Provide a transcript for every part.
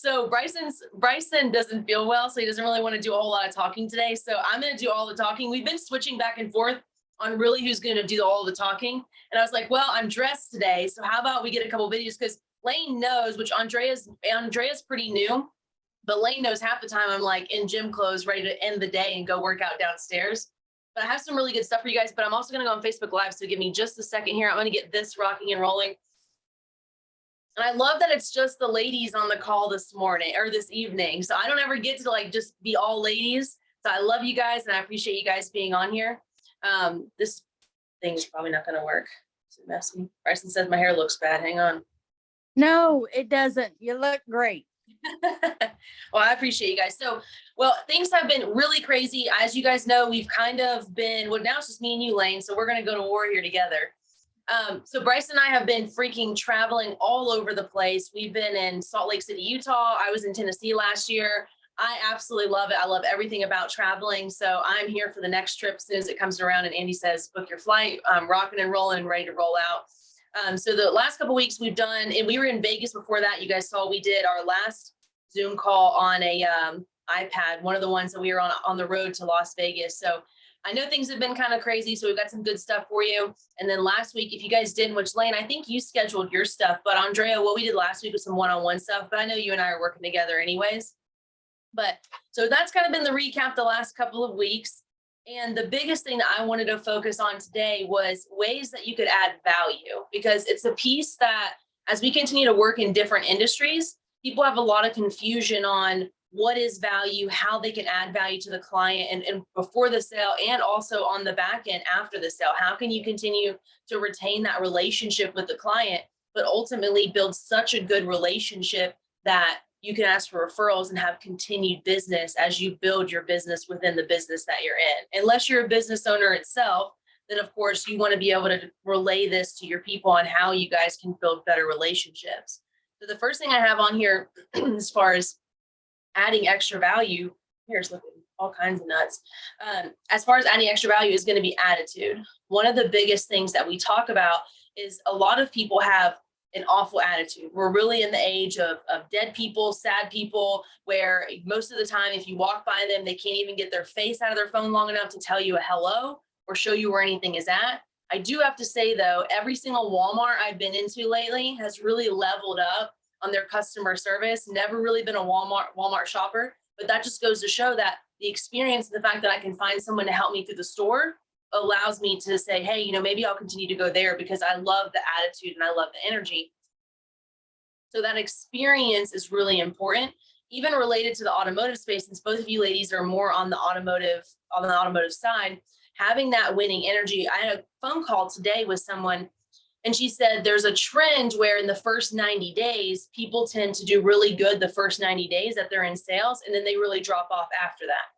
So Bryson doesn't feel well, so he doesn't really want to do a whole lot of talking today. So I'm going to do all the talking. We've been switching back and forth on really who's going to do all the talking. And I was like, well, I'm dressed today, so how about we get a couple videos, because Lane knows, which Andrea's pretty new, but Lane knows half the time I'm like in gym clothes, ready to end the day and go work out downstairs. But I have some really good stuff for you guys, but I'm also going to go on Facebook Live. So give me just a second here. I'm going to get this rocking and rolling. And I love that it's just the ladies on the call this morning or this evening. So I don't ever get to like just be all ladies. So I love you guys and I appreciate you guys being on here. This thing is probably not going to work. Is it messy? Bryson says my hair looks bad. Hang on. No, it doesn't. You look great. Well, I appreciate you guys. So, well, things have been really crazy. As you guys know, we've kind of been, well, now it's just me and you, Lane. So we're going to go to war here together. So Bryce and I have been freaking traveling all over the place. We've been in Salt Lake City, Utah. I was in Tennessee last year. I absolutely love it. I love everything about traveling. So I'm here for the next trip as soon as it comes around and Andy says, book your flight. I'm rocking and rolling and ready to roll out. So the last couple of weeks we've done, and we were in Vegas before that. You guys saw we did our last Zoom call on a iPad, one of the ones that we were on the road to Las Vegas. So I know things have been kind of crazy, so we've got some good stuff for you. And then last week, if you guys didn't, which Lane, I think you scheduled your stuff, but Andrea, what we did last week was some one-on-one stuff, but I know you and I are working together anyways. But so that's kind of been the recap the last couple of weeks. And the biggest thing that I wanted to focus on today was ways that you could add value, because it's a piece that as we continue to work in different industries, people have a lot of confusion on what is value, how they can add value to the client and before the sale, and also on the back end after the sale. How can you continue to retain that relationship with the client, but ultimately build such a good relationship that you can ask for referrals and have continued business as you build your business within the business that you're in. Unless you're a business owner itself, then of course you want to be able to relay this to your people on how you guys can build better relationships. So the first thing I have on here as far as adding extra value, here's looking all kinds of nuts. As far as adding extra value is going to be attitude. One of the biggest things that we talk about is a lot of people have an awful attitude. We're really in the age of dead people, sad people, where most of the time, if you walk by them, they can't even get their face out of their phone long enough to tell you a hello or show you where anything is at. I do have to say though, every single Walmart I've been into lately has really leveled up on their customer service. Never really been a Walmart shopper, but that just goes to show that the experience and the fact that I can find someone to help me through the store allows me to say, hey, you know, maybe I'll continue to go there because I love the attitude and I love the energy. So that experience is really important, even related to the automotive space. Since both of you ladies are more on the automotive side, having that winning energy. I had a phone call today with someone and she said there's a trend where in the first 90 days, people tend to do really good the first 90 days that they're in sales, and then they really drop off after that.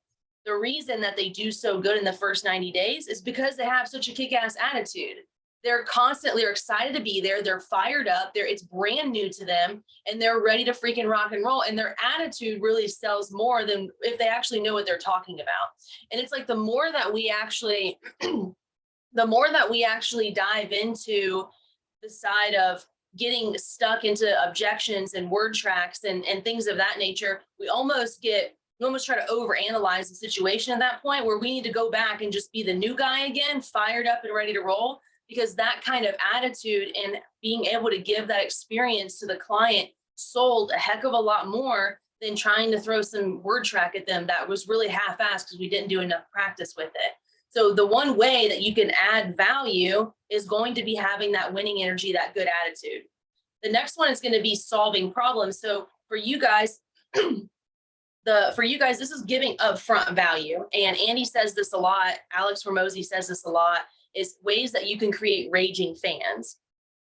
The reason that they do so good in the first 90 days is because they have such a kick-ass attitude. They're constantly excited to be there. They're fired up. It's brand new to them, and they're ready to freaking rock and roll. And their attitude really sells more than if they actually know what they're talking about. And it's like the more that we actually dive into the side of getting stuck into objections and word tracks and things of that nature, we almost try to overanalyze the situation at that point where we need to go back and just be the new guy again, fired up and ready to roll, because that kind of attitude and being able to give that experience to the client sold a heck of a lot more than trying to throw some word track at them that was really half-assed because we didn't do enough practice with it. So the one way that you can add value is going to be having that winning energy, that good attitude. The next one is going to be solving problems. So for you guys, this is giving upfront value. And Andy says this a lot. Alex Ramosi says this a lot, is ways that you can create raging fans.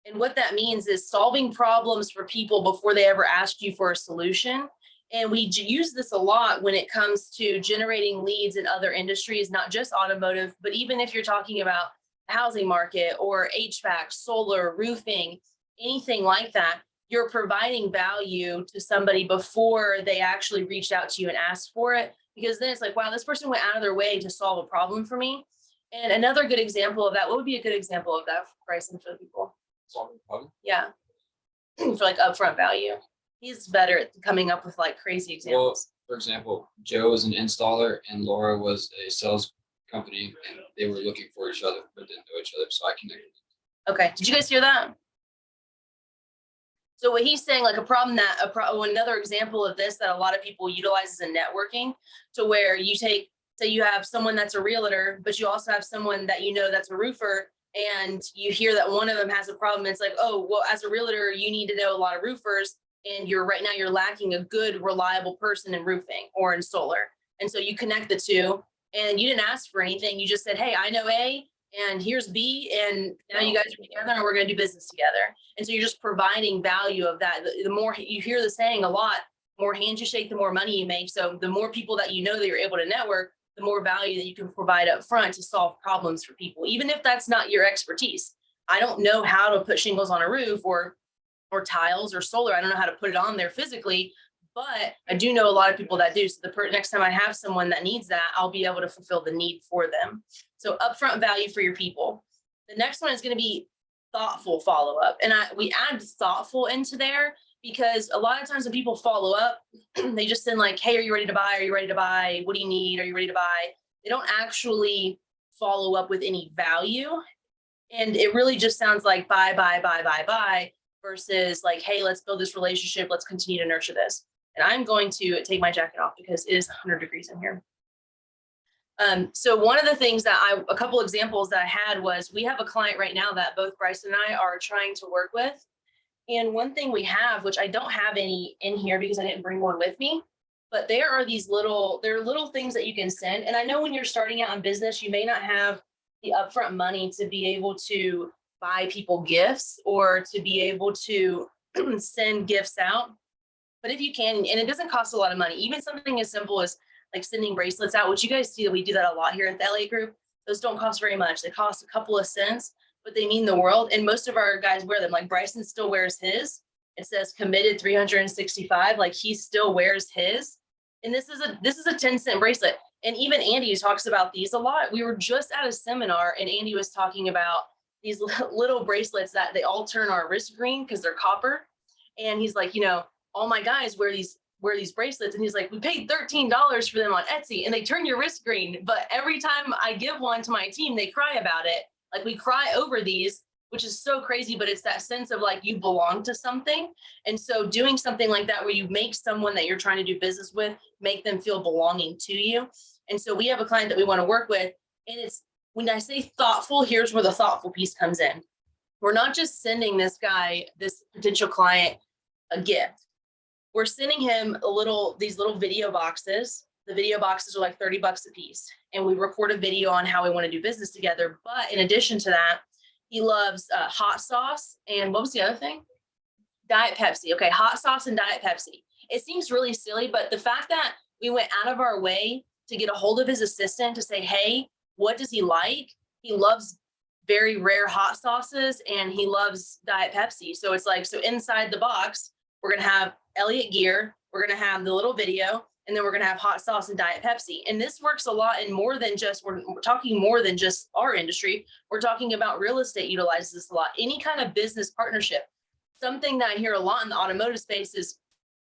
And what that means is solving problems for people before they ever ask you for a solution. And we use this a lot when it comes to generating leads in other industries, not just automotive, but even if you're talking about the housing market or HVAC, solar, roofing, anything like that, you're providing value to somebody before they actually reached out to you and asked for it. Because then it's like, wow, this person went out of their way to solve a problem for me. And another good example of that, what would be a good example of that, Bryson, for people? Solving a problem? Yeah, for like upfront value. He's better at coming up with like crazy examples. For example, Joe was an installer and Laura was a sales company, and they were looking for each other but didn't know each other, so I connected them. Okay, did you guys hear that? So what he's saying, like another example of this that a lot of people utilize is in networking, to where you say you have someone that's a realtor, but you also have someone that you know that's a roofer, and you hear that one of them has a problem. It's like, oh, well, as a realtor, you need to know a lot of roofers, and you're lacking a good, reliable person in roofing or in solar. And so you connect the two, and you didn't ask for anything. You just said, hey, I know A, and here's B, and now you guys are together and we're going to do business together. And so you're just providing value of that. The more you hear the saying a lot, more hands you shake, the more money you make. So the more people that you know that you're able to network, the more value that you can provide up front to solve problems for people, even if that's not your expertise. I don't know how to put shingles on a roof or tiles or solar. I don't know how to put it on there physically, but I do know a lot of people that do. So next time I have someone that needs that, I'll be able to fulfill the need for them. So upfront value for your people. The next one is going to be thoughtful follow-up. And we add thoughtful into there because a lot of times when people follow up, they just send like, hey, are you ready to buy? Are you ready to buy? What do you need? Are you ready to buy? They don't actually follow up with any value. And it really just sounds like buy, buy, buy, buy, buy, versus like, hey, let's build this relationship. Let's continue to nurture this. And I'm going to take my jacket off because it is 100 degrees in here. So one of the things a couple examples that I had was, we have a client right now that both Bryce and I are trying to work with. And one thing we have, which I don't have any in here because I didn't bring one with me, but there are little things that you can send. And I know when you're starting out in business, you may not have the upfront money to be able to buy people gifts or to be able to send gifts out. But if you can, and it doesn't cost a lot of money, even something as simple as like sending bracelets out, which you guys see that we do that a lot here at the LA group. Those don't cost very much. They cost a couple of cents, but they mean the world. And most of our guys wear them. Like Bryson still wears his. It says committed 365. Like he still wears his. And this is a 10-cent bracelet. And even Andy talks about these a lot. We were just at a seminar and Andy was talking about these little bracelets that they all turn our wrist green because they're copper. And he's like, all my guys wear these bracelets. And he's like, we paid $13 for them on Etsy and they turn your wrist green. But every time I give one to my team, they cry about it. Like we cry over these, which is so crazy, but it's that sense of like you belong to something. And so doing something like that, where you make someone that you're trying to do business with, make them feel belonging to you. And so we have a client that we want to work with. And it's, when I say thoughtful, here's where the thoughtful piece comes in. We're not just sending this potential client, a gift. We're sending him these little video boxes. The video boxes are like $30 a piece. And we record a video on how we want to do business together. But in addition to that, he loves hot sauce. And what was the other thing? Diet Pepsi. Okay, hot sauce and Diet Pepsi. It seems really silly, but the fact that we went out of our way to get a hold of his assistant to say, hey, what does he like? He loves very rare hot sauces and he loves Diet Pepsi. So it's like, so inside the box, we're going to have Elliott gear, we're going to have the little video, and then we're going to have hot sauce and Diet Pepsi. And this works a lot in more than just, we're talking more than just our industry. We're talking about real estate utilizes this a lot. Any kind of business partnership. Something that I hear a lot in the automotive space is,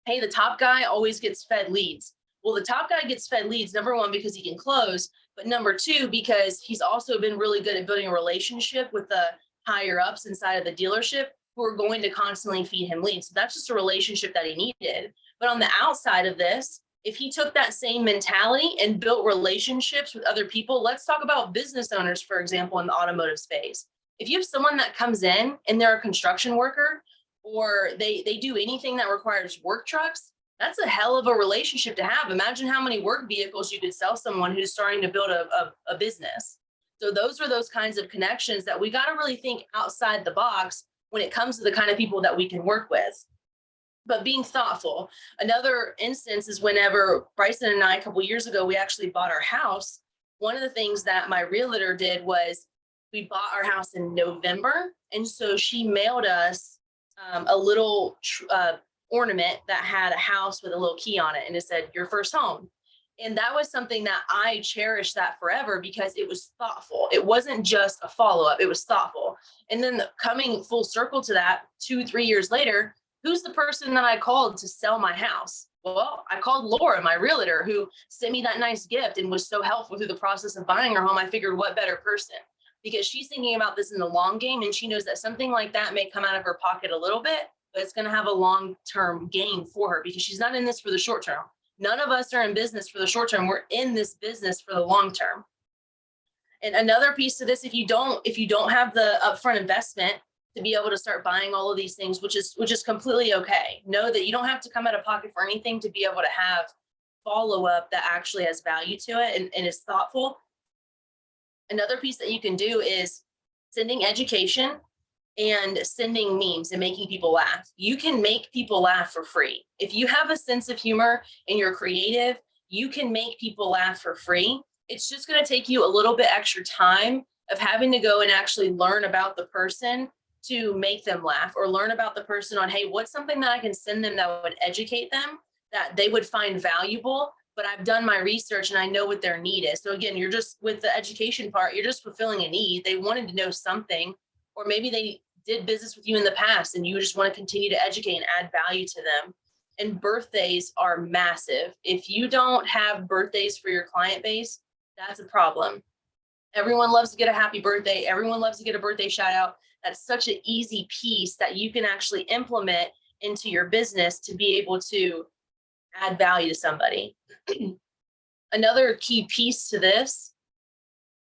hey, the top guy always gets fed leads. Well, the top guy gets fed leads, number one, because he can close, but number two, because he's also been really good at building a relationship with the higher ups inside of the dealership who are going to constantly feed him leads. So that's just a relationship that he needed. But on the outside of this, if he took that same mentality and built relationships with other people, let's talk about business owners, for example, in the automotive space. If you have someone that comes in and they're a construction worker, or they do anything that requires work trucks, that's a hell of a relationship to have. Imagine how many work vehicles you could sell someone who's starting to build a business. So those are those kinds of connections that we got to really think outside the box when it comes to the kind of people that we can work with. But being thoughtful. Another instance is whenever Bryson and I, a couple of years ago, we actually bought our house. One of the things that my realtor did was we bought our house in November. And so she mailed us a little ornament that had a house with a little key on it. And it said, your first home. And that was something that I cherished that forever because it was thoughtful. It wasn't just a follow-up, it was thoughtful. And then coming full circle to that 2-3 years later, who's the person that I called to sell my house? Well, I called Laura, my realtor, who sent me that nice gift and was so helpful through the process of buying her home. I figured, what better person? Because she's thinking about this in the long game, and she knows that something like that may come out of her pocket a little bit, but it's going to have a long-term gain for her because she's not in this for the short term. None of us are in business for the short term. We're in this business for the long term. And another piece to this, if you don't have the upfront investment to be able to start buying all of these things, which is completely okay. Know that you don't have to come out of pocket for anything to be able to have follow-up that actually has value to it and is thoughtful. Another piece that you can do is sending education and sending memes and making people laugh. You can make people laugh for free. If you have a sense of humor and you're creative, you can make people laugh for free. It's just going to take you a little bit extra time of having to go and actually learn about the person to make them laugh, or learn about the person on, hey, what's something that I can send them that would educate them, that they would find valuable, but I've done my research and I know what their need is. So again, you're just, with the education part, you're just fulfilling a need. They wanted to know something, or maybe they did business with you in the past and you just want to continue to educate and add value to them. And birthdays are massive. If you don't have birthdays for your client base, that's a problem. Everyone loves to get a happy birthday. Everyone loves to get a birthday shout out. That's such an easy piece that you can actually implement into your business to be able to add value to somebody. Another key piece to this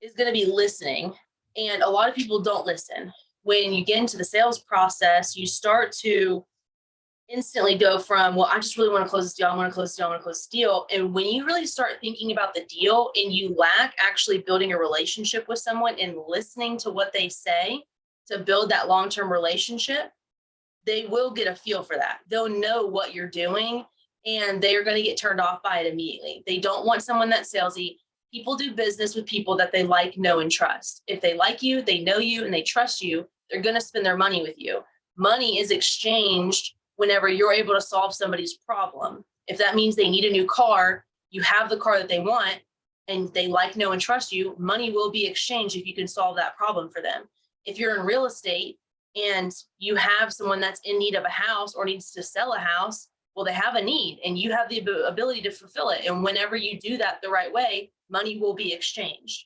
is going to be listening. And a lot of people don't listen. When you get into the sales process, you start to instantly go from, well, I just really want to close this deal. I want to close this deal. I want to close this deal. And when you really start thinking about the deal and you lack actually building a relationship with someone and listening to what they say to build that long-term relationship, they will get a feel for that. They'll know what you're doing and they're going to get turned off by it immediately. They don't want someone that's salesy. People do business with people that they like, know, and trust. If they like you, they know you, and they trust you, they're going to spend their money with you. Money is exchanged whenever you're able to solve somebody's problem. If that means they need a new car, you have the car that they want, and they like, know, and trust you, money will be exchanged if you can solve that problem for them. If you're in real estate and you have someone that's in need of a house or needs to sell a house, well, they have a need and you have the ability to fulfill it. And whenever you do that the right way, money will be exchanged.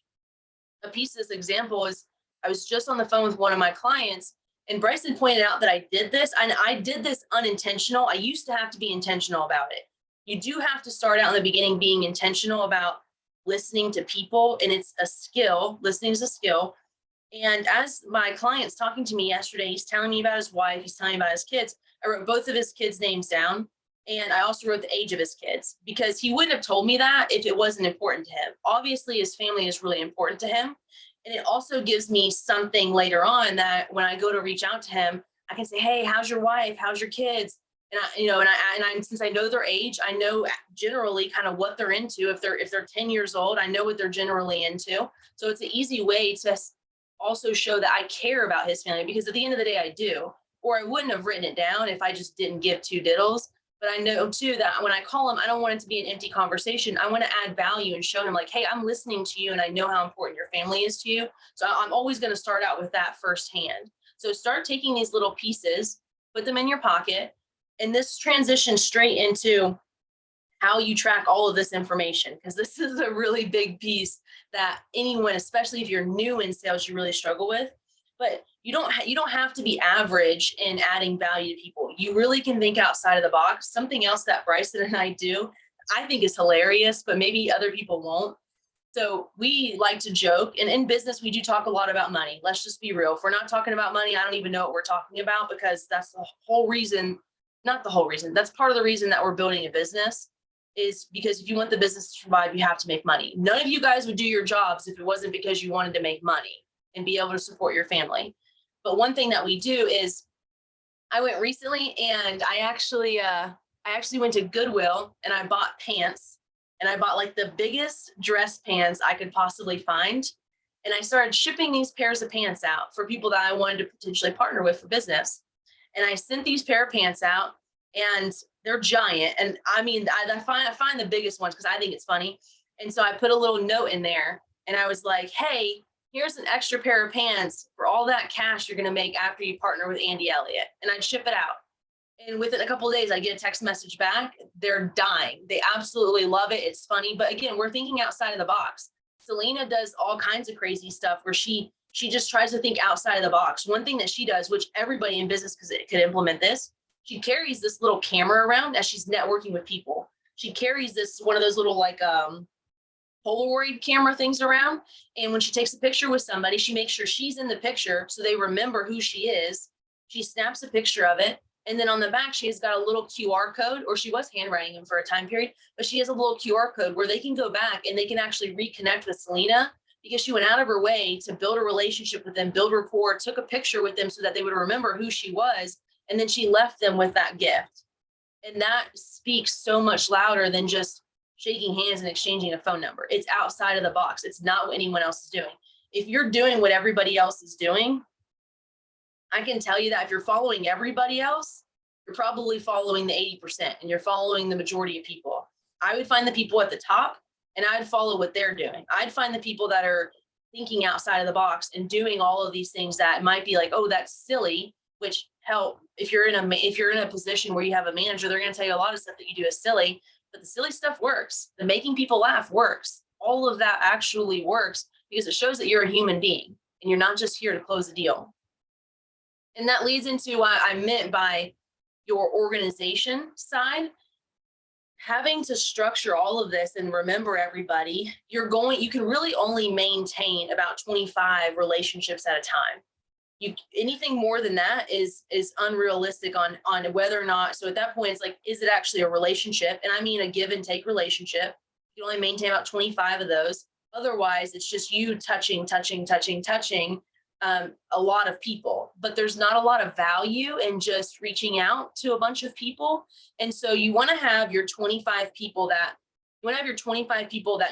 A piece of this example is, I was just on the phone with one of my clients, and Bryson pointed out that I did this, and I did this unintentional. I used to have to be intentional about it. You do have to start out in the beginning being intentional about listening to people, and it's a skill. Listening is a skill. And as my client's talking to me yesterday, he's telling me about his wife, he's telling me about his kids. I wrote both of his kids' names down. And I also wrote the age of his kids, because he wouldn't have told me that if it wasn't important to him. Obviously, his family is really important to him. And it also gives me something later on that when I go to reach out to him, I can say, hey, how's your wife? How's your kids? And I since I know their age, I know generally kind of what they're into. If they're 10 years old, I know what they're generally into. So it's an easy way to also show that I care about his family, because at the end of the day, I do. Or I wouldn't have written it down if I just didn't give two diddles. But I know too that when I call him, I don't want it to be an empty conversation. I want to add value and show him like, hey, I'm listening to you and I know how important your family is to you. So I'm always going to start out with that firsthand. So start taking these little pieces, put them in your pocket, and this transitions straight into how you track all of this information, because this is a really big piece that anyone, especially if you're new in sales, you really struggle with. But you don't have to be average in adding value to people. You really can think outside of the box. Something else that Bryson and I do, I think is hilarious, but maybe other people won't. So we like to joke, and in business, we do talk a lot about money. Let's just be real. If we're not talking about money, I don't even know what we're talking about, because that's the whole reason, not the whole reason. That's part of the reason that we're building a business, is because if you want the business to survive, you have to make money. None of you guys would do your jobs if it wasn't because you wanted to make money and be able to support your family. But one thing that we do is, I went recently and I actually went to Goodwill and I bought pants, and I bought like the biggest dress pants I could possibly find. And I started shipping these pairs of pants out for people that I wanted to potentially partner with for business. And I sent these pair of pants out, and they're giant. And I mean, I find the biggest ones because I think it's funny. And so I put a little note in there and I was like, hey, here's an extra pair of pants for all that cash you're going to make after you partner with Andy Elliott. And I'd ship it out. And within a couple of days, I get a text message back. They're dying. They absolutely love it. It's funny. But again, we're thinking outside of the box. Selena does all kinds of crazy stuff where she just tries to think outside of the box. One thing that she does, which everybody in business could implement this, she carries this little camera around as she's networking with people. She carries this, one of those little like Polaroid camera things around. And when she takes a picture with somebody, she makes sure she's in the picture so they remember who she is. She snaps a picture of it. And then on the back, she has got a little QR code, or she was handwriting them for a time period, but she has a little QR code where they can go back and they can actually reconnect with Selena because she went out of her way to build a relationship with them, build rapport, took a picture with them so that they would remember who she was. And then she left them with that gift. And that speaks so much louder than just shaking hands and exchanging a phone number. It's outside of the box. It's not what anyone else is doing. If you're doing what everybody else is doing, I can tell you that if you're following everybody else, you're probably following the 80% and you're following the majority of people. I would find the people at the top and I'd follow what they're doing. I'd find the people that are thinking outside of the box and doing all of these things that might be like, oh, that's silly, which hell, if you're in a position where you have a manager, they're going to tell you a lot of stuff that you do is silly, but the silly stuff works. The making people laugh works. All of that actually works because it shows that you're a human being and you're not just here to close a deal. And that leads into what I meant by your organization side. Having to structure all of this and remember everybody, you can really only maintain about 25 relationships at a time. Anything more than that is unrealistic on whether or not. So at that point, it's like, is it actually a relationship? And I mean a give and take relationship. You can only maintain about 25 of those. Otherwise, it's just you touching a lot of people, but there's not a lot of value in just reaching out to a bunch of people. And so you want to have your 25 people that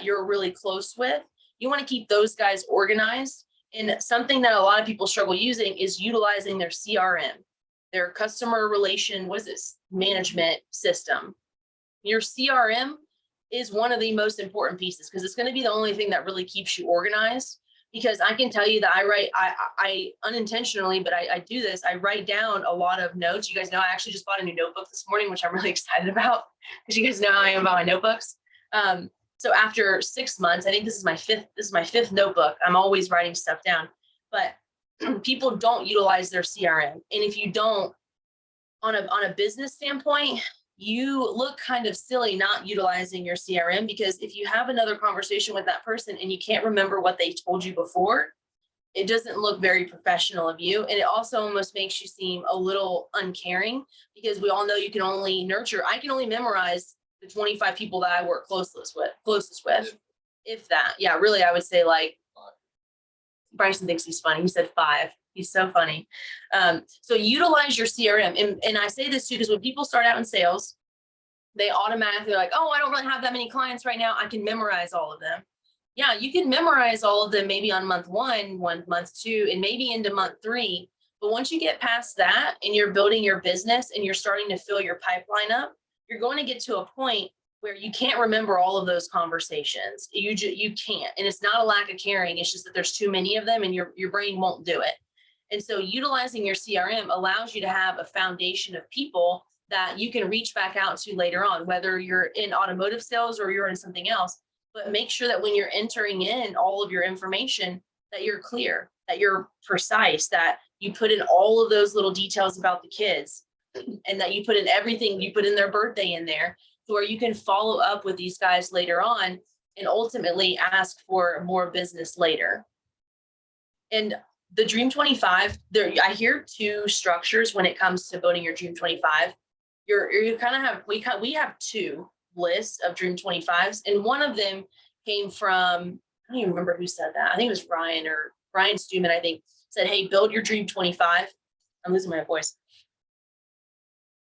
you're really close with. You want to keep those guys organized. And something that a lot of people struggle using is utilizing their CRM, their customer relation, management system. Your CRM is one of the most important pieces because it's going to be the only thing that really keeps you organized. Because I can tell you that I unintentionally, but I do this. I write down a lot of notes. You guys know I actually just bought a new notebook this morning, which I'm really excited about because you guys know how I am about my notebooks. So after 6 months, I think this is my fifth notebook. I'm always writing stuff down, but people don't utilize their CRM. And if you don't, on a business standpoint, you look kind of silly not utilizing your CRM, because if you have another conversation with that person and you can't remember what they told you before, it doesn't look very professional of you. And it also almost makes you seem a little uncaring, because we all know you can only I can only memorize the 25 people that I work closest with, if that. Yeah, really, I would say like, Bryson thinks he's funny. He said 5. He's so funny. So utilize your CRM. And I say this too, because when people start out in sales, they automatically are like, oh, I don't really have that many clients right now. I can memorize all of them. Yeah, you can memorize all of them maybe on month 1, month 2, and maybe into month 3. But once you get past that and you're building your business and you're starting to fill your pipeline up, you're going to get to a point where you can't remember all of those conversations. You can't. And it's not a lack of caring. It's just that there's too many of them and your brain won't do it. And so utilizing your CRM allows you to have a foundation of people that you can reach back out to later on, whether you're in automotive sales or you're in something else. But make sure that when you're entering in all of your information, that you're clear, that you're precise, that you put in all of those little details about the kids, and that you put in everything, you put in their birthday in there, to where you can follow up with these guys later on and ultimately ask for more business later. And the Dream 25, I hear 2 structures when it comes to building your Dream 25. You kind of have, we have 2 lists of Dream 25s, and one of them came from, I don't even remember who said that. I think it was Ryan Stuman, I think, said, hey, build your Dream 25. I'm losing my voice.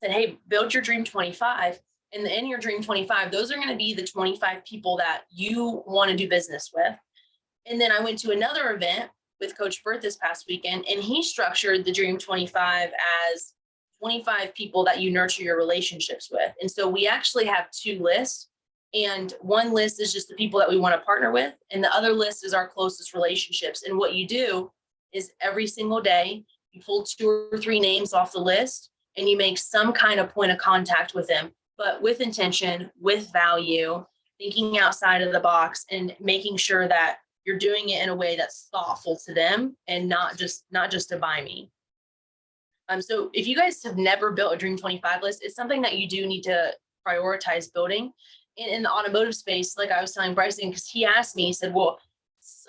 Said, hey, build your Dream 25. And in your Dream 25, those are going to be the 25 people that you want to do business with. And then I went to another event with Coach Burt this past weekend, and he structured the Dream 25 as 25 people that you nurture your relationships with. And so we actually have 2 lists, and one list is just the people that we want to partner with, and the other list is our closest relationships. And what you do is every single day you pull 2 or 3 names off the list, and you make some kind of point of contact with them, but with intention, with value, thinking outside of the box and making sure that you're doing it in a way that's thoughtful to them and not just to buy me. So if you guys have never built a Dream 25 list, it's something that you do need to prioritize building. And in the automotive space, like I was telling Bryson, because he asked me, he said, well,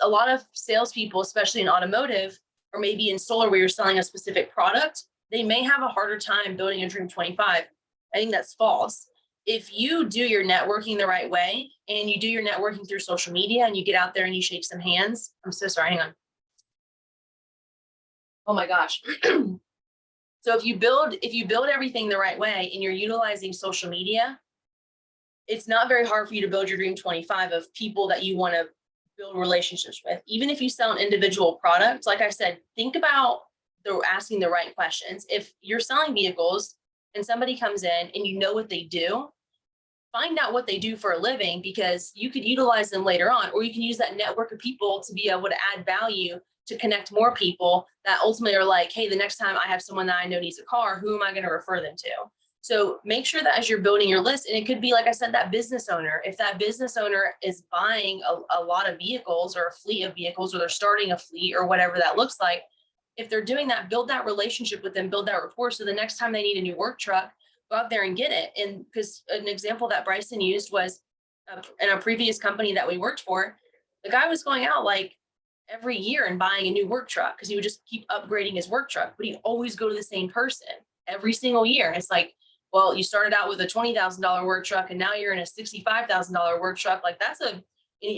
a lot of salespeople, especially in automotive or maybe in solar where you're selling a specific product, they may have a harder time building a Dream 25. I think that's false. If you do your networking the right way and you do your networking through social media and you get out there and you shake some hands, I'm so sorry, hang on. Oh my gosh. So if you build everything the right way and you're utilizing social media, it's not very hard for you to build your Dream 25 of people that you want to build relationships with. Even if you sell an individual product, like I said, think about asking the right questions. If you're selling vehicles and somebody comes in and you know what they do, find out what they do for a living, because you could utilize them later on, or you can use that network of people to be able to add value to connect more people that ultimately are like, hey, the next time I have someone that I know needs a car, who am I going to refer them to? So make sure that as you're building your list, and it could be, like I said, that business owner, if that business owner is buying a lot of vehicles or a fleet of vehicles, or they're starting a fleet or whatever that looks like, if they're doing that, build that relationship with them, build that rapport. So the next time they need a new work truck, go out there and get it. And because an example that Bryson used was in a previous company that we worked for, the guy was going out like every year and buying a new work truck because he would just keep upgrading his work truck, but he'd always go to the same person every single year. It's like, well, you started out with a $20,000 work truck and now you're in a $65,000 work truck. Like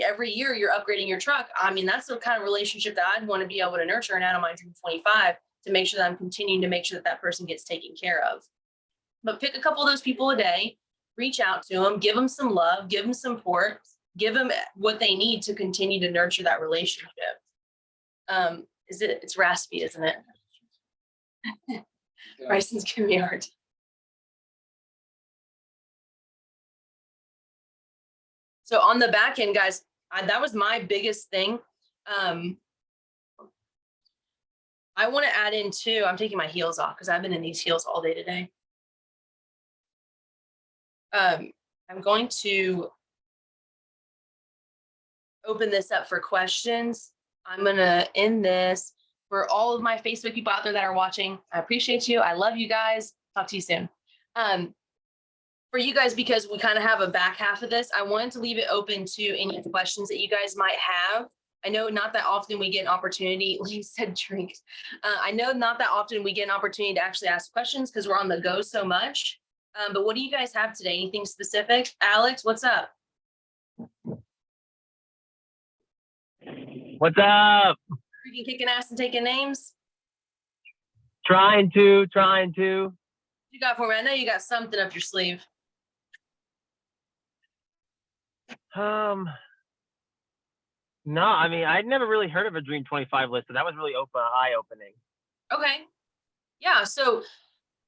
every year you're upgrading your truck. I mean, that's the kind of relationship that I'd want to be able to nurture and out of my Dream 25 to make sure that I'm continuing to make sure that that person gets taken care of. But pick a couple of those people a day, reach out to them, give them some love, give them some support, give them what they need to continue to nurture that relationship. It's raspy, isn't it? Bryson's giving me a hard time. So on the back end, guys, that was my biggest thing. I want to add in too, I'm taking my heels off because I've been in these heels all day today. I'm going to open this up for questions. I'm going to end this for all of my Facebook people out there that are watching. I appreciate you. I love you guys. Talk to you soon. For you guys, because we kind of have a back half of this, I wanted to leave it open to any questions that you guys might have. I know not that often we get an opportunity, like you said, drink. I know not that often we get an opportunity to actually ask questions because we're on the go so much. But what do you guys have today? Anything specific? Alex, what's up? What's up? Freaking kicking ass and taking names? Trying to. What you got for me? I know you got something up your sleeve. No, I mean, I'd never really heard of a Dream 25 list, so that was really eye-opening. Okay. Yeah, so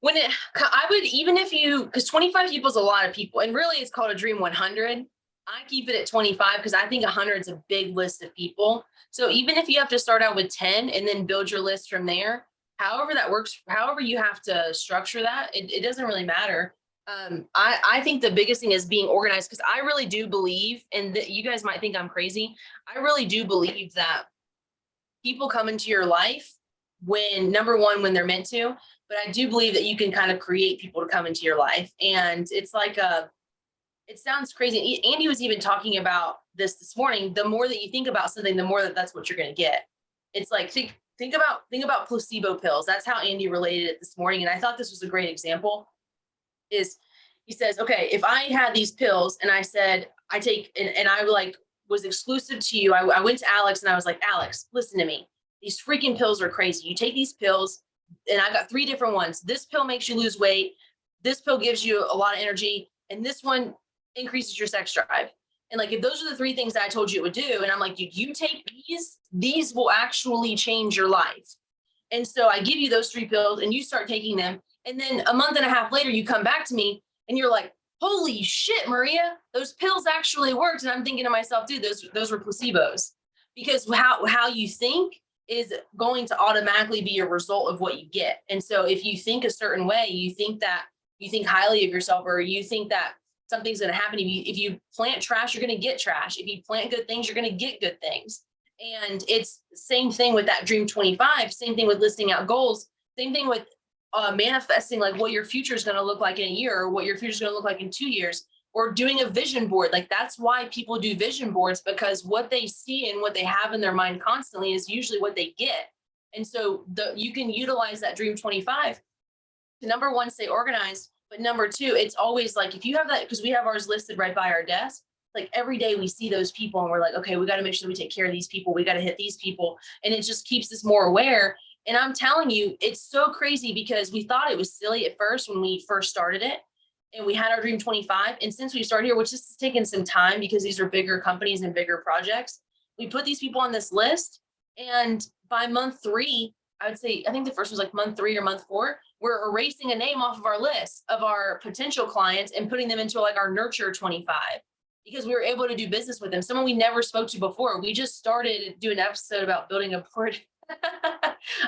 I would, even if because 25 people is a lot of people, and really it's called a Dream 100. I keep it at 25 because I think 100 is a big list of people. So even if you have to start out with 10 and then build your list from there, however that works, however you have to structure that, it doesn't really matter. I think the biggest thing is being organized, because I really do believe, and you guys might think I'm crazy, I really do believe that people come into your life when, number one, when they're meant to, but I do believe that you can kind of create people to come into your life. And it's like it sounds crazy. Andy was even talking about this morning. The more that you think about something, the more that's what you're going to get. It's like, think about placebo pills. That's how Andy related it this morning. And I thought this was a great example. He says, okay, if I had these pills and I said, I take, and I was exclusive to you. I went to Alex and I was like, Alex, listen to me. These freaking pills are crazy. You take these pills, and I got 3 different ones. This pill makes you lose weight. This pill gives you a lot of energy. And this one increases your sex drive. And like, if those are the 3 things that I told you it would do, and I'm like, dude, you take these will actually change your life. And so I give you those 3 pills and you start taking them. And then a month and a half later, you come back to me and you're like, holy shit, Maria, those pills actually worked. And I'm thinking to myself, dude, those were placebos, because how you think is going to automatically be a result of what you get. And so if you think a certain way, you think highly of yourself, or you think that something's going to happen. If you plant trash, you're going to get trash. If you plant good things, you're going to get good things. And it's same thing with that Dream 25, same thing with listing out goals, same thing with manifesting like what your future is going to look like in a year, or what your future is going to look like in 2 years, or doing a vision board. Like that's why people do vision boards, because what they see and what they have in their mind constantly is usually what they get. And so you can utilize that Dream 25 to, number one, stay organized. But number two, it's always like, if you have that, because we have ours listed right by our desk, like every day we see those people and we're like, okay, we got to make sure we take care of these people. We got to hit these people. And it just keeps us more aware. And I'm telling you, it's so crazy, because we thought it was silly at first when we first started it. And we had our Dream 25. And since we started here, which has taken some time because these are bigger companies and bigger projects, we put these people on this list. And by month 3, I would say, I think the first was like month 3 or month 4, we're erasing a name off of our list of our potential clients and putting them into like our nurture 25, because we were able to do business with them. Someone we never spoke to before. We just started doing an episode about building a board.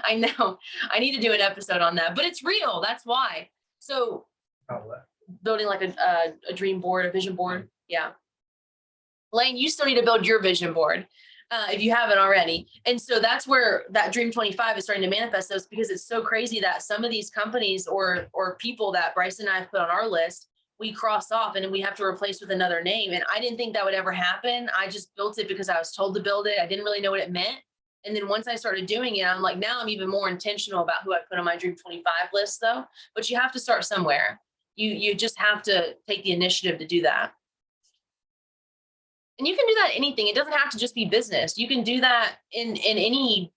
I know I need to do an episode on that, but it's real. That's why. So building like a dream board, a vision board. Yeah. Lane, you still need to build your vision board if you haven't already. And so that's where that Dream 25 is starting to manifest those, because it's so crazy that some of these companies or people that Bryce and I have put on our list, we cross off and we have to replace with another name. And I didn't think that would ever happen. I just built it because I was told to build it. I didn't really know what it meant. And then once I started doing it, I'm like, now I'm even more intentional about who I put on my Dream 25 list though. But you have to start somewhere. You just have to take the initiative to do that. And you can do that in anything. It doesn't have to just be business. You can do that in any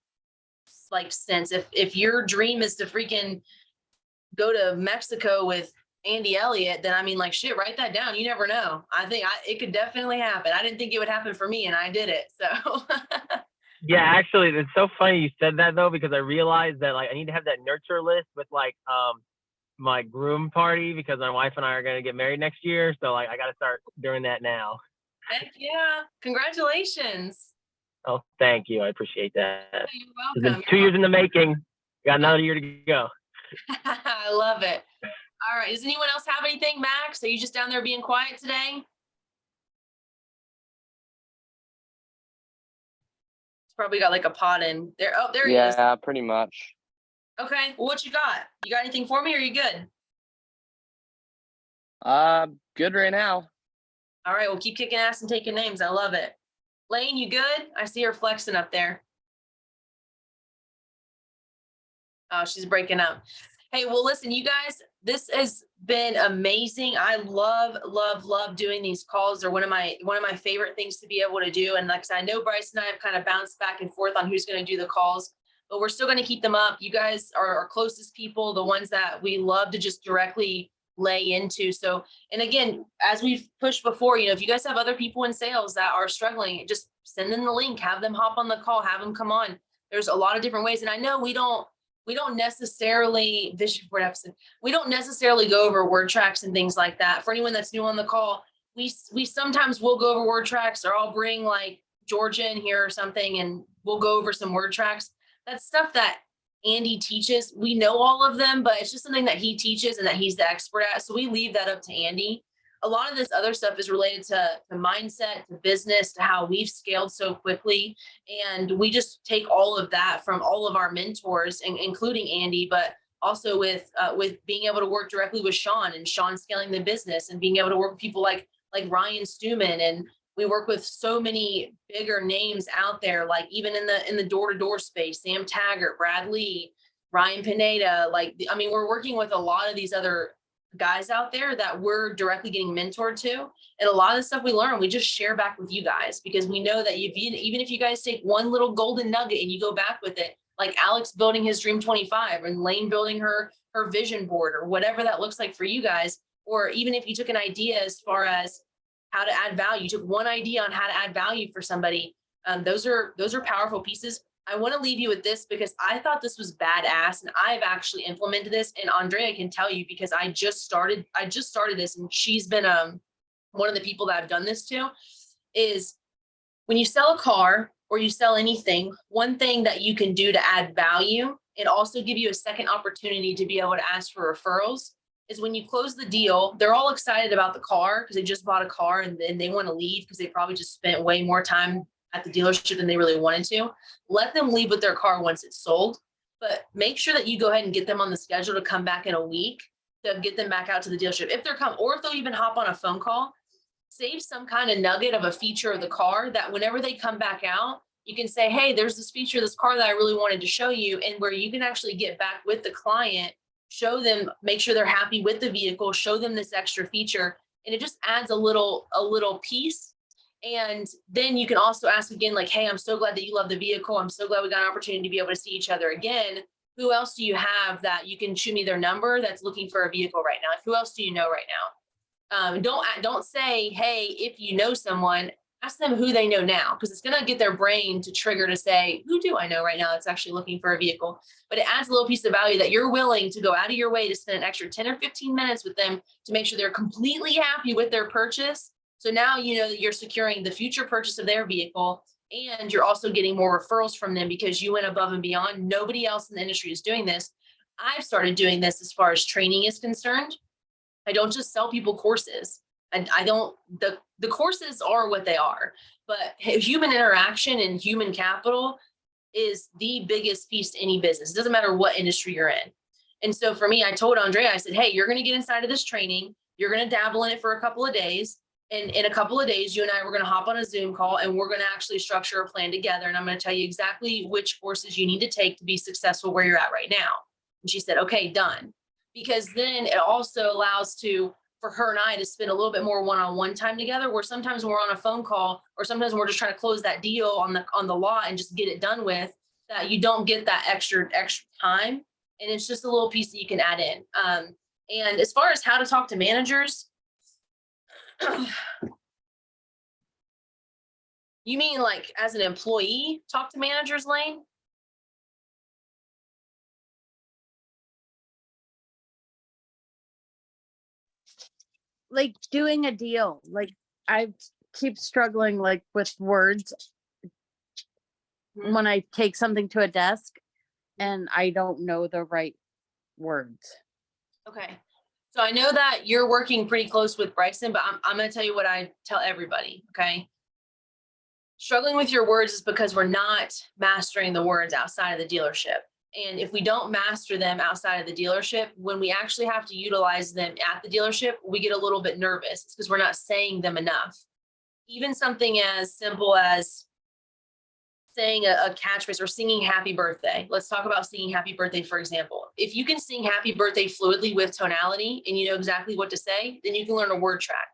like sense. If your dream is to freaking go to Mexico with Andy Elliott, then I mean, like, shit, write that down. You never know. I think it could definitely happen. I didn't think it would happen for me, and I did it. So Yeah, actually, it's so funny you said that though, because I realized that like I need to have that nurture list with like my groom party, because my wife and I are going to get married next year. So like I got to start doing that now. heck yeah. Congratulations. Oh, thank you. I appreciate that. You're It's welcome. been 2 years in the making. Got another year to go. I love it. All right. Does anyone else have anything, Max? Are you just down there being quiet today? It's probably got like a pot in there. Oh, there he is. Yeah, pretty much. Okay. Well, what you got? You got anything for me, or are you good? Good right now. All right. Well, keep kicking ass and taking names. I love it. Lane, you good? I see her flexing up there. Oh, she's breaking up. Hey, well, listen, you guys, this has been amazing. I love doing these calls. They're one of my favorite things to be able to do. And like I said, I know Bryce and I have kind of bounced back and forth on who's going to do the calls, but we're still going to keep them up. You guys are our closest people, the ones that we love to just directly lay into. So, and again, as we've pushed before, if you guys have other people in sales that are struggling, just send them the link, have them hop on the call, have them come on. There's a lot of different ways. And I know we don't necessarily vision board episode. We don't necessarily go over word tracks and things like that. For anyone that's new on the call, we sometimes will go over word tracks, or I'll bring like Georgia in here or something, and we'll go over some word tracks. That's stuff that Andy teaches. We know all of them, but it's just something that he teaches and that he's the expert at. So we leave that up to Andy. A lot of this other stuff is related to mindset, to business, to how we've scaled so quickly. And we just take all of that from all of our mentors, including Andy, but also with being able to work directly with Sean, and Sean scaling the business, and being able to work with people like Ryan Stuman. And we work with so many bigger names out there, like even in the door-to-door space, Sam Taggart, Brad Lee, Ryan Pineda. We're working with a lot of these other guys out there that we're directly getting mentored to. And a lot of the stuff we learn, we just share back with you guys, because we know that even if you guys take one little golden nugget and you go back with it, like Alex building his Dream 25 and Lane building her vision board, or whatever that looks like for you guys, or even if you took an idea as far as how to add value, you took one idea on how to add value for somebody. Those are powerful pieces. I want to leave you with this, because I thought this was badass, and I've actually implemented this. And Andrea can tell you, because I just started this, and she's been one of the people that I've done this to. Is when you sell a car, or you sell anything, one thing that you can do to add value and also give you a second opportunity to be able to ask for referrals is when you close the deal, they're all excited about the car because they just bought a car and then they want to leave because they probably just spent way more time at the dealership than they really wanted to. Let them leave with their car once it's sold, but make sure that you go ahead and get them on the schedule to come back in a week to get them back out to the dealership. If they're or if they'll even hop on a phone call, save some kind of nugget of a feature of the car that whenever they come back out, you can say, hey, there's this feature of this car that I really wanted to show you, and where you can actually get back with the client, show them, make sure they're happy with the vehicle, show them this extra feature, and it just adds a little piece. And then you can also ask again, like, hey, I'm so glad that you love the vehicle. I'm so glad we got an opportunity to be able to see each other again. Who else do you have that you can shoot me their number that's looking for a vehicle right now? Who else do you know right now? Don't say, hey, if you know someone, ask them who they know now, because it's going to get their brain to trigger to say, who do I know right now that's actually looking for a vehicle? But it adds a little piece of value that you're willing to go out of your way to spend an extra 10 or 15 minutes with them to make sure they're completely happy with their purchase. So now you know that you're securing the future purchase of their vehicle, and you're also getting more referrals from them because you went above and beyond. Nobody else in the industry is doing this. I've started doing this as far as training is concerned. I don't just sell people courses. I don't, the courses are what they are, but human interaction and human capital is the biggest piece to any business. It doesn't matter what industry you're in. And so for me, I told Andrea, I said, hey, you're going to get inside of this training. You're going to dabble in it for a couple of days. And in a couple of days, you and I, we're going to hop on a Zoom call and we're going to actually structure a plan together. And I'm going to tell you exactly which courses you need to take to be successful where you're at right now. And she said, okay, done. Because then it also allows for her and I to spend a little bit more one-on-one time together, where sometimes when we're on a phone call or sometimes when we're just trying to close that deal on the lot and just get it done with, that you don't get that extra time. And it's just a little piece that you can add in. And as far as how to talk to managers, you mean like as an employee, talk to managers, Lane? Like doing a deal. Like I keep struggling like with words when I take something to a desk and I don't know the right words. Okay. So I know that you're working pretty close with Bryson, but I'm going to tell you what I tell everybody. Okay. Struggling with your words is because we're not mastering the words outside of the dealership. And if we don't master them outside of the dealership, when we actually have to utilize them at the dealership, we get a little bit nervous. It's because we're not saying them enough. Even something as simple as saying a catchphrase or singing happy birthday. Let's talk about singing happy birthday, for example. If you can sing happy birthday fluidly with tonality and you know exactly what to say, then you can learn a word track.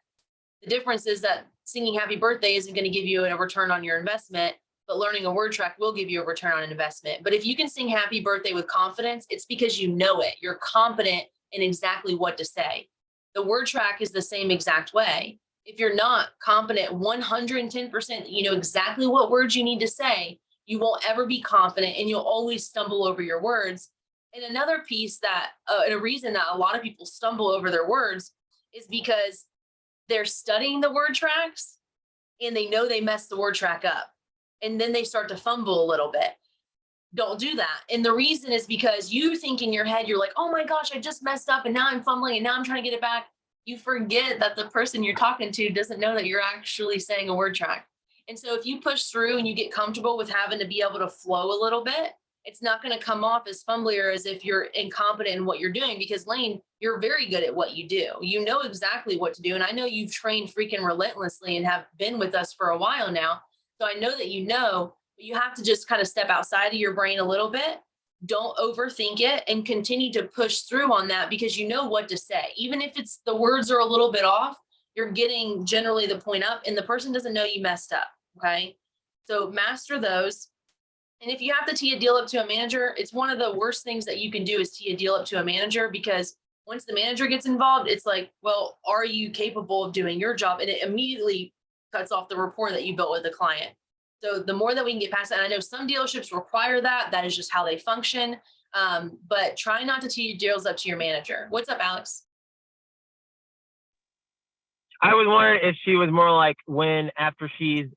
The difference is that singing happy birthday isn't going to give you a return on your investment, but learning a word track will give you a return on an investment. But if you can sing happy birthday with confidence, it's because you know it. You're confident in exactly what to say. The word track is the same exact way. If you're not confident 110% that you know exactly what words you need to say, you won't ever be confident and you'll always stumble over your words. And another piece that, and a reason that a lot of people stumble over their words is because they're studying the word tracks and they know they messed the word track up. And then they start to fumble a little bit. Don't do that. And the reason is because you think in your head, you're like, oh my gosh, I just messed up and now I'm fumbling and now I'm trying to get it back. You forget that the person you're talking to doesn't know that you're actually saying a word track. And so if you push through and you get comfortable with having to be able to flow a little bit, it's not going to come off as fumblier as if you're incompetent in what you're doing, because Lane, you're very good at what you do. You know exactly what to do. And I know you've trained freaking relentlessly and have been with us for a while now. So I know that you know, but you have to just kind of step outside of your brain a little bit. Don't overthink it and continue to push through on that, because you know what to say. Even if it's the words are a little bit off, you're getting generally the point up and the person doesn't know you messed up. Okay. So master those. And if you have to tee a deal up to a manager, it's one of the worst things that you can do is tee a deal up to a manager, because once the manager gets involved, it's like, well, are you capable of doing your job? And it immediately cuts off the rapport that you built with the client. So the more that we can get past that, and I know some dealerships require that, that is just how they function. But try not to tee deals up to your manager. What's up, Alex? I was wondering if she was more like when after she's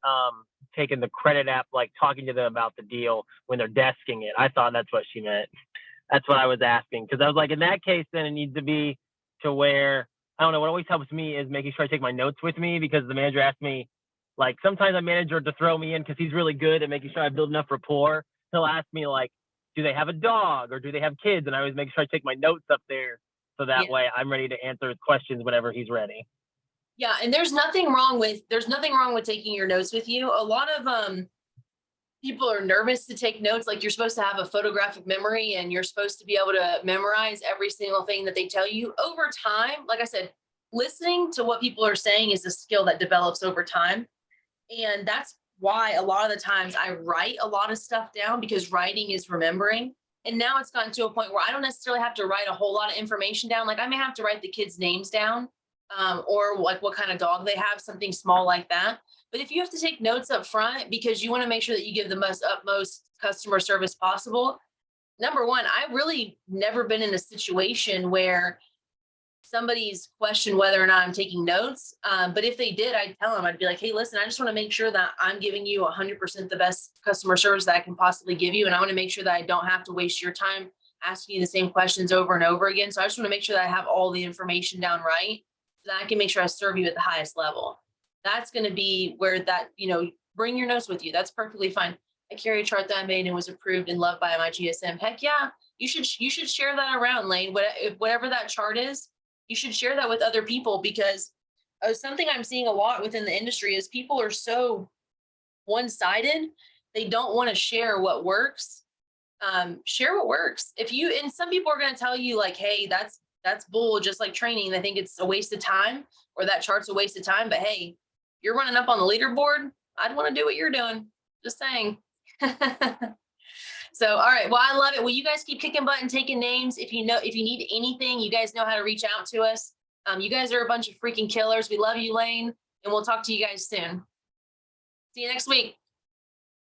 taking the credit app, like talking to them about the deal when they're desking it. I thought that's what she meant. That's what I was asking. Because I was like, in that case, then it needs to be to where, I don't know, what always helps me is making sure I take my notes with me, because the manager asked me, like, sometimes I manage her to throw me in because he's really good at making sure I build enough rapport. He'll ask me, like, do they have a dog or do they have kids? And I always make sure I take my notes up there so that Yeah. way I'm ready to answer his questions whenever he's ready. Yeah, and there's nothing wrong with taking your notes with you. A lot of people are nervous to take notes. Like, you're supposed to have a photographic memory and you're supposed to be able to memorize every single thing that they tell you. Over time, like I said, listening to what people are saying is a skill that develops over time. And that's why a lot of the times I write a lot of stuff down, because writing is remembering. And now it's gotten to a point where I don't necessarily have to write a whole lot of information down. Like, I may have to write the kids' names down, or like what kind of dog they have, something small like that. But if you have to take notes up front because you want to make sure that you give the most utmost customer service possible, number one, I really never been in a situation where somebody's questioned whether or not I'm taking notes. But if they did, I'd tell them, I'd be like, hey, listen, I just want to make sure that I'm giving you 100% the best customer service that I can possibly give you. And I want to make sure that I don't have to waste your time asking you the same questions over and over again. So I just want to make sure that I have all the information down right, so that I can make sure I serve you at the highest level. That's going to be where that, bring your notes with you. That's perfectly fine. I carry a chart that I made and was approved and loved by my GSM. Heck yeah, you should share that around, Lane. Whatever that chart is, you should share that with other people, because something I'm seeing a lot within the industry is people are so one-sided. They don't want to share what works. Share what works. And some people are going to tell you, like, hey, that's bull, just like training. They think it's a waste of time, or that chart's a waste of time. But hey, you're running up on the leaderboard. I'd want to do what you're doing. Just saying. So, all right. Well, I love it. Well, you guys keep kicking butt and taking names. If you need anything, you guys know how to reach out to us. You guys are a bunch of freaking killers. We love you, Lane, and we'll talk to you guys soon. See you next week.